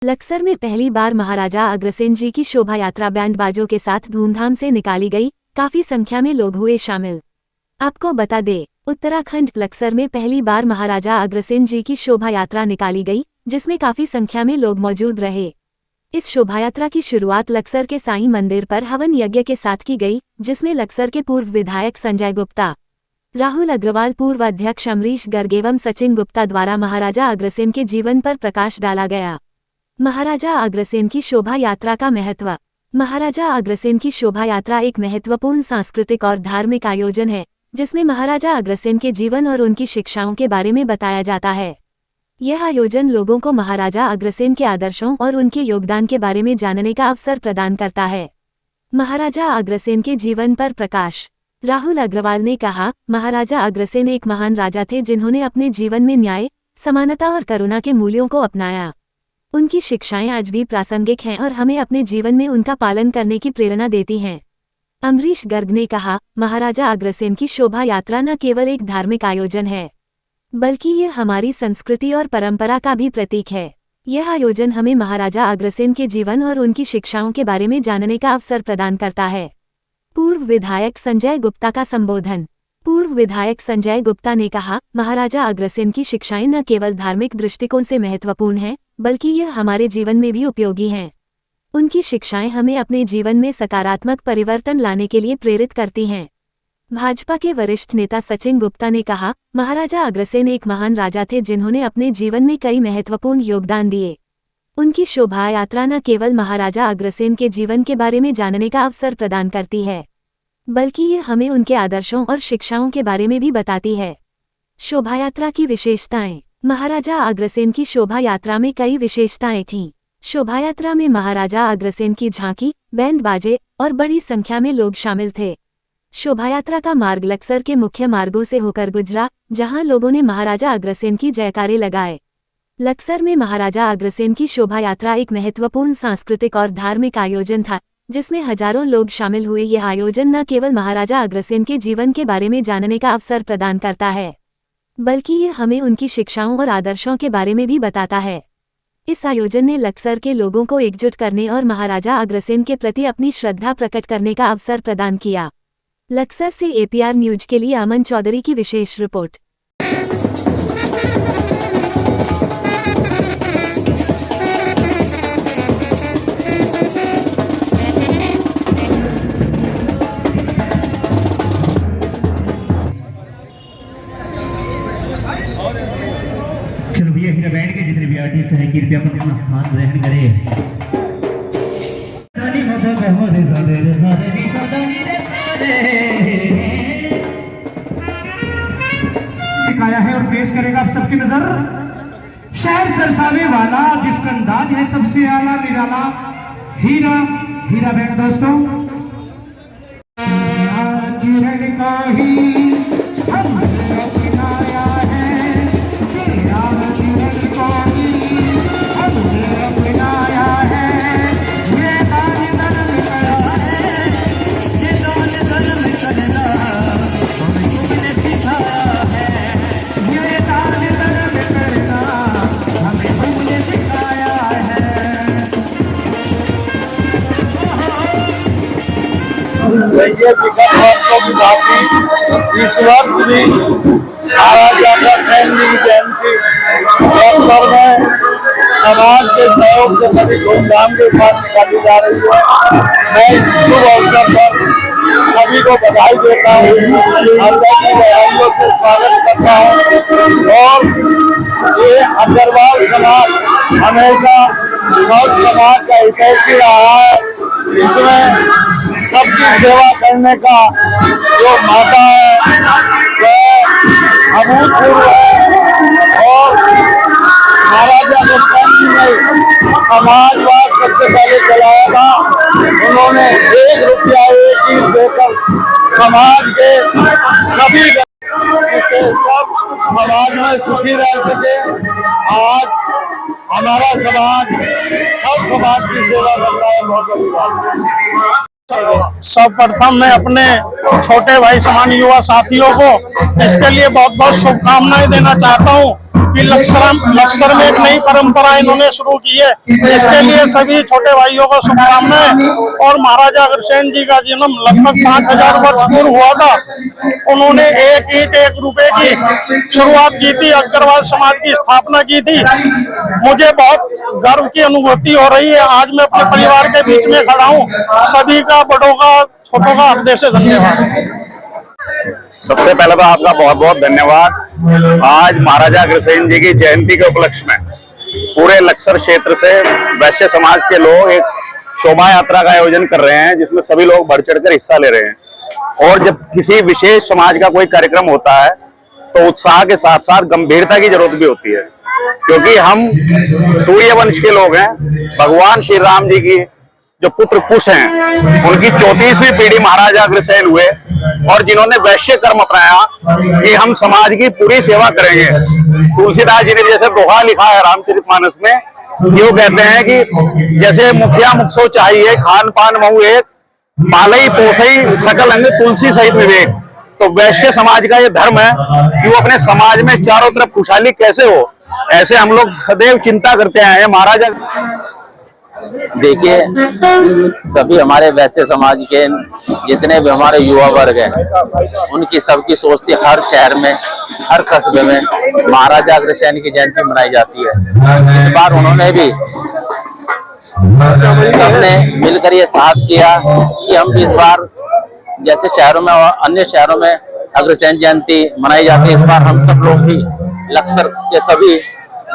लक्सर में पहली बार महाराजा अग्रसेन जी की शोभा यात्रा बैंड बाजों के साथ धूमधाम से निकाली गई। काफी संख्या में लोग हुए शामिल। आपको बता दें, उत्तराखंड लक्सर में पहली बार महाराजा अग्रसेन जी की शोभा यात्रा निकाली गई, जिसमें काफी संख्या में लोग मौजूद रहे। इस शोभायात्रा की शुरुआत लक्सर के साईं मंदिर पर हवन यज्ञ के साथ की गई, जिसमें लक्सर के पूर्व विधायक संजय गुप्ता, राहुल अग्रवाल, पूर्व अध्यक्ष अमरीश गर्ग एवं सचिन गुप्ता द्वारा महाराजा अग्रसेन के जीवन पर प्रकाश डाला गया। महाराजा अग्रसेन की शोभा यात्रा का महत्व। महाराजा अग्रसेन की शोभा यात्रा एक महत्वपूर्ण सांस्कृतिक और धार्मिक आयोजन है, जिसमें महाराजा अग्रसेन के जीवन और उनकी शिक्षाओं के बारे में बताया जाता है। यह आयोजन लोगों को महाराजा अग्रसेन के आदर्शों और उनके योगदान के बारे में जानने का अवसर प्रदान करता है। महाराजा अग्रसेन के जीवन पर प्रकाश। राहुल अग्रवाल ने कहा, महाराजा अग्रसेन एक महान राजा थे जिन्होंने अपने जीवन में न्याय, समानता और करुणा के मूल्यों को अपनाया। उनकी शिक्षाएं आज भी प्रासंगिक हैं और हमें अपने जीवन में उनका पालन करने की प्रेरणा देती हैं। अमरीश गर्ग ने कहा, महाराजा अग्रसेन की शोभा यात्रा न केवल एक धार्मिक आयोजन है, बल्कि यह हमारी संस्कृति और परंपरा का भी प्रतीक है। यह आयोजन हमें महाराजा अग्रसेन के जीवन और उनकी शिक्षाओं के बारे में जानने का अवसर प्रदान करता है। पूर्व विधायक संजय गुप्ता का संबोधन। पूर्व विधायक संजय गुप्ता ने कहा, महाराजा अग्रसेन की शिक्षाएं न केवल धार्मिक दृष्टिकोण से महत्वपूर्ण हैं, बल्कि यह हमारे जीवन में भी उपयोगी हैं। उनकी शिक्षाएं हमें अपने जीवन में सकारात्मक परिवर्तन लाने के लिए प्रेरित करती हैं। भाजपा के वरिष्ठ नेता सचिन गुप्ता ने कहा, महाराजा अग्रसेन एक महान राजा थे जिन्होंने अपने जीवन में कई महत्वपूर्ण योगदान दिए। उनकी शोभा यात्रा न केवल महाराजा अग्रसेन के जीवन के बारे में जानने का अवसर प्रदान करती है, बल्कि ये हमें उनके आदर्शों और शिक्षाओं के बारे में भी बताती है। शोभायात्रा की विशेषताएं। महाराजा अग्रसेन की शोभा यात्रा में कई विशेषताएं थीं। शोभायात्रा में महाराजा अग्रसेन की झांकी, बैंड बाजे और बड़ी संख्या में लोग शामिल थे। शोभायात्रा का मार्ग लक्सर के मुख्य मार्गों से होकर गुजरा, जहां लोगों ने महाराजा अग्रसेन की जयकारे लगाए। लक्सर में महाराजा अग्रसेन की शोभा यात्रा एक महत्वपूर्ण सांस्कृतिक और धार्मिक आयोजन था, जिसमें हजारों लोग शामिल हुए। यह आयोजन न केवल महाराजा अग्रसेन के जीवन के बारे में जानने का अवसर प्रदान करता है, बल्कि यह हमें उनकी शिक्षाओं और आदर्शों के बारे में भी बताता है। इस आयोजन ने लक्सर के लोगों को एकजुट करने और महाराजा अग्रसेन के प्रति अपनी श्रद्धा प्रकट करने का अवसर प्रदान किया। लक्सर से APR न्यूज के लिए अमन चौधरी की विशेष रिपोर्ट। चलो भैया, हीरा बैंड के जितने भी आर्टिस्ट हैं कृपया अपना स्थान ग्रहण करें। सिखाया है और पेश करेगा आप सबकी नजर शहर सरसावे वाला, जिसका अंदाज है सबसे आला निराला, हीरा बैंड दोस्तों। चिरण का ही हमने अपनाया है, तेरा चिरण का ही हमने अपनाया है। ये दान दर्द करा है, ये दान दर्द करना हमें तुमने सिखाया है। ये दान दर्द करना हमें तुमने सिखाया है। इस वर्ष भी महाराजा अग्रसेन जी की जयंती अवसर में समाज के सहयोग से बड़ी धूमधाम के साथ निकाली जा रही है। मैं इस शुभ अवसर पर सभी को बधाई देता हूँ, अंदर की बधाइयों से स्वागत करता हूँ। और ये अग्रवाल समाज हमेशा सब समाज का हितैषी रहा है। इसमें सबकी सेवा करने का जो माता है वह अभूतपूर्व है। और महाराजा अग्रसेन जी ने समाजवाद सबसे पहले चलाया था। उन्होंने 1 रुपया 1 ईंट देकर समाज के सभी जिससे सब समाज में सुखी रह सके। आज हमारा समाज सब समाज की सेवा करता है। बहुत बड़ी बात। सर्वप्रथम मैं अपने छोटे भाई समान युवा साथियों को इसके लिए बहुत बहुत शुभकामनाएं देना चाहता हूं कि लक्सर में एक नई परंपरा इन्होंने शुरू की है। इसके लिए सभी छोटे भाइयों को शुभकामनाएं। और महाराजा अग्रसेन जी का जन्म लगभग 5000 वर्ष पूर्व हुआ था। उन्होंने एक रुपए की शुरुआत की थी, अग्रवाल समाज की स्थापना की थी। मुझे बहुत गर्व की अनुभूति हो रही है। आज मैं अपने परिवार के बीच में खड़ा हूँ। सभी का, बड़ों का, छोटों का हृदय से धन्यवाद। सबसे पहले तो आपका बहुत बहुत धन्यवाद। आज महाराजा अग्रसेन जी की जयंती के उपलक्ष्य में पूरे लक्सर क्षेत्र से वैश्य समाज के लोग एक शोभा यात्रा का आयोजन कर रहे हैं, जिसमें सभी लोग बढ़ चढ़कर हिस्सा ले रहे हैं। और जब किसी विशेष समाज का कोई कार्यक्रम होता है तो उत्साह के साथ साथ गंभीरता की जरूरत भी होती है, क्योंकि हम सूर्य वंश के लोग हैं। भगवान श्री राम जी की जो पुत्र कुश हैं, उनकी 34वीं पीढ़ी महाराजा अग्रसेन हुए, और जिन्होंने वैश्य कर्म अपनाया कि हम समाज की पूरी सेवा करेंगे। तुलसीदास जी ने जैसे दोहा लिखा है रामचरितमानस में, कि वो कहते हैं कि जैसे मुखिया मुखसो चाहिए, खान पान महु एक, पालई पोसई सकल अंग तुलसी सहित विवेक। तो वैश्य समाज का ये धर्म है कि वो अपने समाज में चारों तरफ खुशहाली कैसे हो, ऐसे हम लोग सदैव चिंता करते हैं। महाराजा देखिए, सभी हमारे वैश्य समाज के जितने भी हमारे युवा वर्ग हैं, उनकी सबकी सोच थी हर शहर में, हर कस्बे में महाराजा अग्रसेन की जयंती मनाई जाती है। इस बार उन्होंने भी सबने मिलकर ये साहस किया कि हम भी इस बार जैसे शहरों में और अन्य शहरों में अग्रसेन जयंती मनाई जाती है, इस बार हम सब लोग भी लक्सर के सभी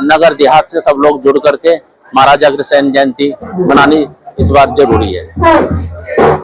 नगर देहात से सब लोग जुड़ करके महाराजा अग्रसेन जयंती मनानी इस बार जरूरी है।